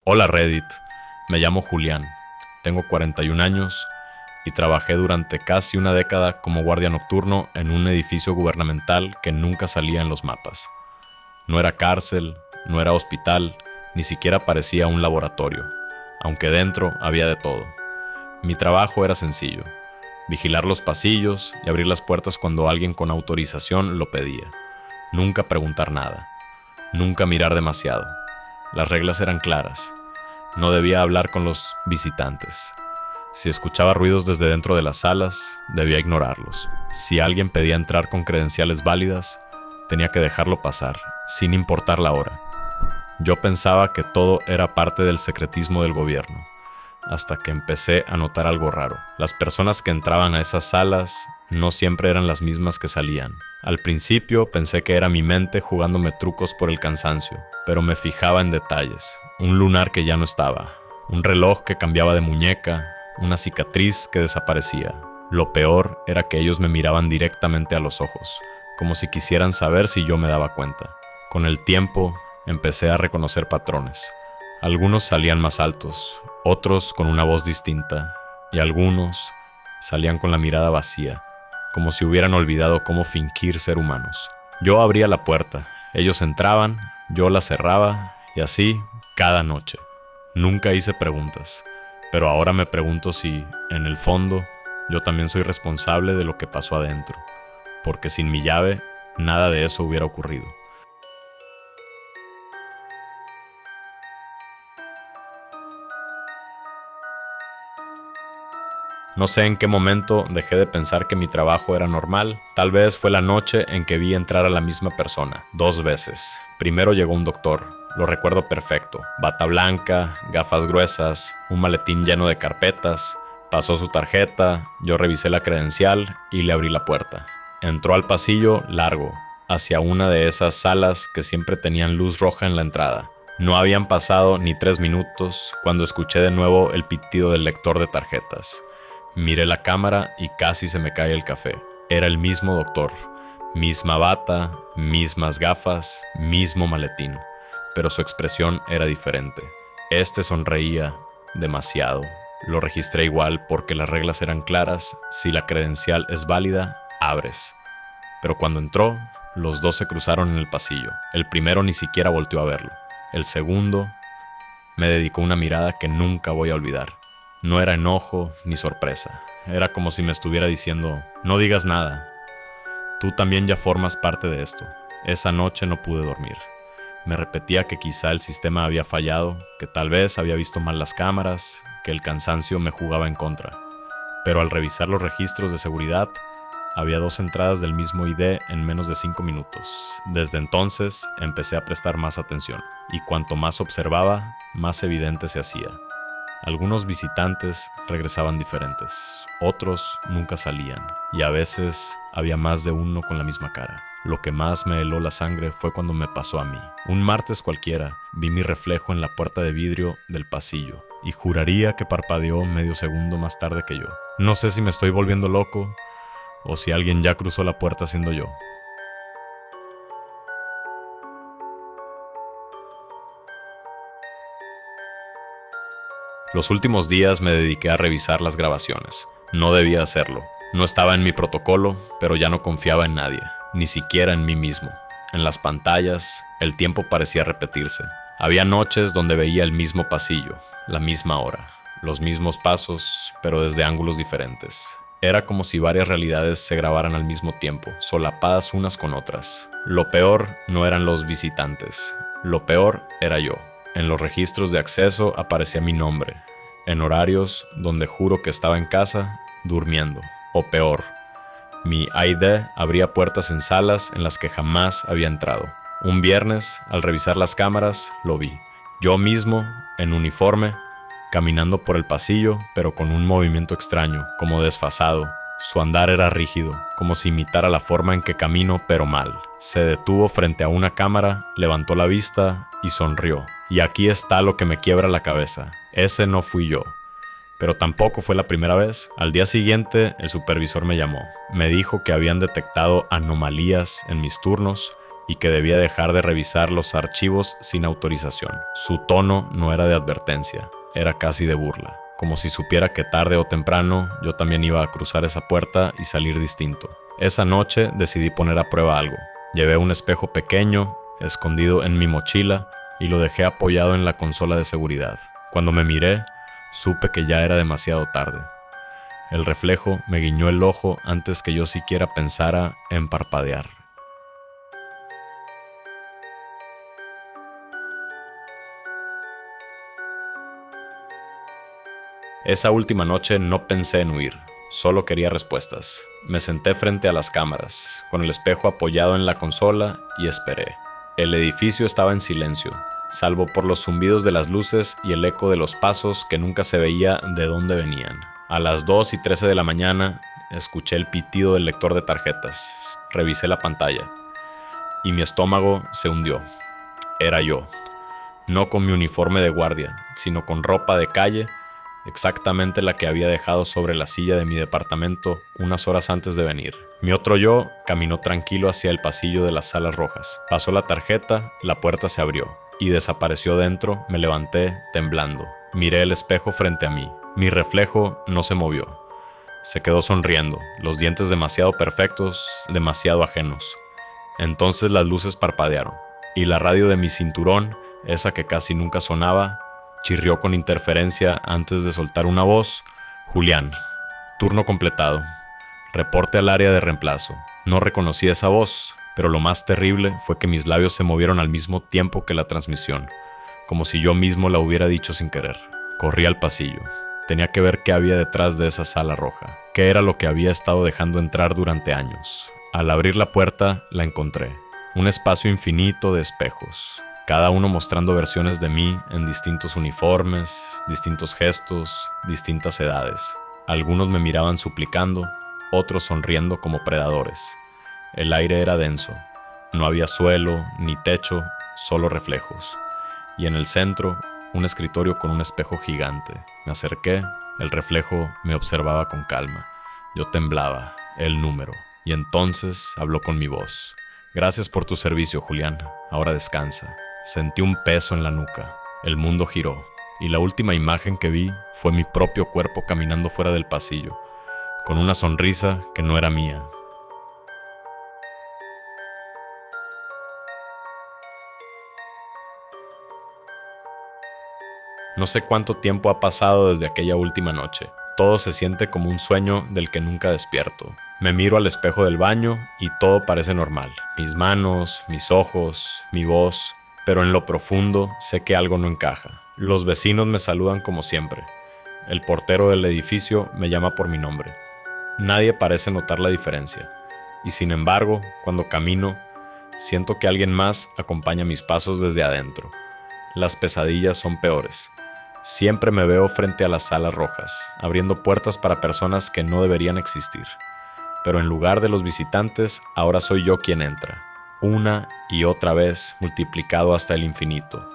Hola Reddit, me llamo Julián, tengo 41 años y trabajé durante casi una década como guardia nocturno en un edificio gubernamental que nunca salía en los mapas. No era cárcel, no era hospital, ni siquiera parecía un laboratorio, aunque dentro había de todo. Mi trabajo era sencillo: vigilar los pasillos y abrir las puertas cuando alguien con autorización lo pedía. Nunca preguntar nada, nunca mirar demasiado. Las reglas eran claras. No debía hablar con los visitantes. Si escuchaba ruidos desde dentro de las salas, debía ignorarlos. Si alguien pedía entrar con credenciales válidas, tenía que dejarlo pasar, sin importar la hora. Yo pensaba que todo era parte del secretismo del gobierno, hasta que empecé a notar algo raro. Las personas que entraban a esas salas no siempre eran las mismas que salían. Al principio pensé que era mi mente jugándome trucos por el cansancio, pero me fijaba en detalles. Un lunar que ya no estaba, un reloj que cambiaba de muñeca, una cicatriz que desaparecía. Lo peor era que ellos me miraban directamente a los ojos, como si quisieran saber si yo me daba cuenta. Con el tiempo, empecé a reconocer patrones. Algunos salían más altos, otros con una voz distinta, y algunos salían con la mirada vacía, como si hubieran olvidado cómo fingir ser humanos. Yo abría la puerta, ellos entraban, yo la cerraba, y así cada noche. Nunca hice preguntas, pero ahora me pregunto si, en el fondo, yo también soy responsable de lo que pasó adentro, porque sin mi llave, nada de eso hubiera ocurrido. No sé en qué momento dejé de pensar que mi trabajo era normal. Tal vez fue la noche en que vi entrar a la misma persona, 2 veces. Primero llegó un doctor, lo recuerdo perfecto. Bata blanca, gafas gruesas, un maletín lleno de carpetas. Pasó su tarjeta, yo revisé la credencial y le abrí la puerta. Entró al pasillo largo, hacia una de esas salas que siempre tenían luz roja en la entrada. No habían pasado ni 3 minutos cuando escuché de nuevo el pitido del lector de tarjetas. Miré la cámara y casi se me cae el café. Era el mismo doctor, misma bata, mismas gafas, mismo maletín, pero su expresión era diferente. Este sonreía demasiado. Lo registré igual porque las reglas eran claras: si la credencial es válida, abres. Pero cuando entró, los dos se cruzaron en el pasillo. El primero ni siquiera volteó a verlo. El segundo me dedicó una mirada que nunca voy a olvidar. No era enojo ni sorpresa. Era como si me estuviera diciendo: no digas nada. Tú también ya formas parte de esto. Esa noche no pude dormir. Me repetía que quizá el sistema había fallado, que tal vez había visto mal las cámaras, que el cansancio me jugaba en contra. Pero al revisar los registros de seguridad, había 2 entradas del mismo ID en menos de 5 minutos. Desde entonces empecé a prestar más atención, y cuanto más observaba, más evidente se hacía. Algunos visitantes regresaban diferentes, otros nunca salían, y a veces había más de uno con la misma cara. Lo que más me heló la sangre fue cuando me pasó a mí. Un martes cualquiera vi mi reflejo en la puerta de vidrio del pasillo, y juraría que parpadeó medio segundo más tarde que yo. No sé si me estoy volviendo loco, o si alguien ya cruzó la puerta siendo yo. Los últimos días me dediqué a revisar las grabaciones. No debía hacerlo. No estaba en mi protocolo, pero ya no confiaba en nadie, ni siquiera en mí mismo. En las pantallas, el tiempo parecía repetirse. Había noches donde veía el mismo pasillo, la misma hora, los mismos pasos, pero desde ángulos diferentes. Era como si varias realidades se grabaran al mismo tiempo, solapadas unas con otras. Lo peor no eran los visitantes, lo peor era yo. En los registros de acceso aparecía mi nombre, en horarios donde juro que estaba en casa, durmiendo. O peor, mi ID abría puertas en salas en las que jamás había entrado. Un viernes, al revisar las cámaras, lo vi. Yo mismo, en uniforme, caminando por el pasillo, pero con un movimiento extraño, como desfasado. Su andar era rígido, como si imitara la forma en que camino, pero mal. Se detuvo frente a una cámara, levantó la vista y sonrió. Y aquí está lo que me quiebra la cabeza. Ese no fui yo. Pero tampoco fue la primera vez. Al día siguiente, el supervisor me llamó. Me dijo que habían detectado anomalías en mis turnos y que debía dejar de revisar los archivos sin autorización. Su tono no era de advertencia, era casi de burla, como si supiera que tarde o temprano yo también iba a cruzar esa puerta y salir distinto. Esa noche decidí poner a prueba algo. Llevé un espejo pequeño, escondido en mi mochila, y lo dejé apoyado en la consola de seguridad. Cuando me miré, supe que ya era demasiado tarde. El reflejo me guiñó el ojo antes que yo siquiera pensara en parpadear. Esa última noche no pensé en huir, solo quería respuestas. Me senté frente a las cámaras, con el espejo apoyado en la consola, y esperé. El edificio estaba en silencio, salvo por los zumbidos de las luces y el eco de los pasos que nunca se veía de dónde venían. A las 2:13 de la mañana, escuché el pitido del lector de tarjetas. Revisé la pantalla, y mi estómago se hundió. Era yo. No con mi uniforme de guardia, sino con ropa de calle, exactamente la que había dejado sobre la silla de mi departamento unas horas antes de venir. Mi otro yo caminó tranquilo hacia el pasillo de las salas rojas. Pasó la tarjeta, la puerta se abrió y desapareció dentro. Me levanté temblando. Miré el espejo frente a mí. Mi reflejo no se movió. Se quedó sonriendo, los dientes demasiado perfectos, demasiado ajenos. Entonces las luces parpadearon y la radio de mi cinturón, esa que casi nunca sonaba, chirrió con interferencia antes de soltar una voz. Julián. Turno completado. Reporte al área de reemplazo. No reconocí esa voz, pero lo más terrible fue que mis labios se movieron al mismo tiempo que la transmisión, como si yo mismo la hubiera dicho sin querer. Corrí al pasillo. Tenía que ver qué había detrás de esa sala roja, qué era lo que había estado dejando entrar durante años. Al abrir la puerta, la encontré. Un espacio infinito de espejos, cada uno mostrando versiones de mí en distintos uniformes, distintos gestos, distintas edades. Algunos me miraban suplicando, otros sonriendo como predadores. El aire era denso, no había suelo ni techo, solo reflejos. Y en el centro, un escritorio con un espejo gigante. Me acerqué, el reflejo me observaba con calma. Yo temblaba, el número, y entonces habló con mi voz. Gracias por tu servicio, Julián, ahora descansa. Sentí un peso en la nuca, el mundo giró, y la última imagen que vi fue mi propio cuerpo caminando fuera del pasillo, con una sonrisa que no era mía. No sé cuánto tiempo ha pasado desde aquella última noche. Todo se siente como un sueño del que nunca despierto. Me miro al espejo del baño y todo parece normal. Mis manos, mis ojos, mi voz, pero en lo profundo sé que algo no encaja. Los vecinos me saludan como siempre. El portero del edificio me llama por mi nombre. Nadie parece notar la diferencia. Y sin embargo, cuando camino, siento que alguien más acompaña mis pasos desde adentro. Las pesadillas son peores. Siempre me veo frente a las salas rojas, abriendo puertas para personas que no deberían existir. Pero en lugar de los visitantes, ahora soy yo quien entra. Una y otra vez, multiplicado hasta el infinito.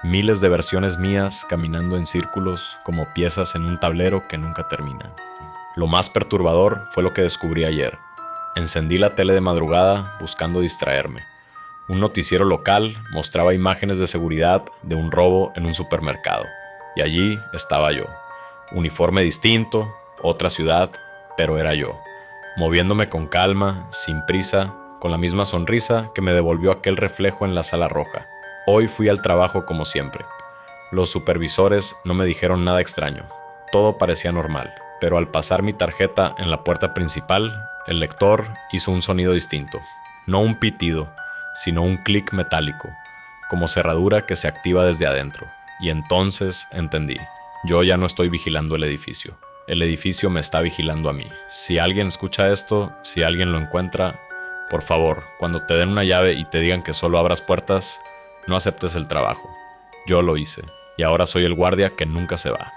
Miles de versiones mías caminando en círculos como piezas en un tablero que nunca terminan. Lo más perturbador fue lo que descubrí ayer. Encendí la tele de madrugada buscando distraerme. Un noticiero local mostraba imágenes de seguridad de un robo en un supermercado. Y allí estaba yo. Uniforme distinto, otra ciudad, pero era yo. Moviéndome con calma, sin prisa, con la misma sonrisa que me devolvió aquel reflejo en la sala roja. Hoy fui al trabajo como siempre. Los supervisores no me dijeron nada extraño. Todo parecía normal, pero al pasar mi tarjeta en la puerta principal, el lector hizo un sonido distinto. No un pitido, sino un clic metálico, como cerradura que se activa desde adentro. Y entonces entendí. Yo ya no estoy vigilando el edificio. El edificio me está vigilando a mí. Si alguien escucha esto, si alguien lo encuentra, por favor, cuando te den una llave y te digan que solo abras puertas, no aceptes el trabajo. Yo lo hice, y ahora soy el guardia que nunca se va.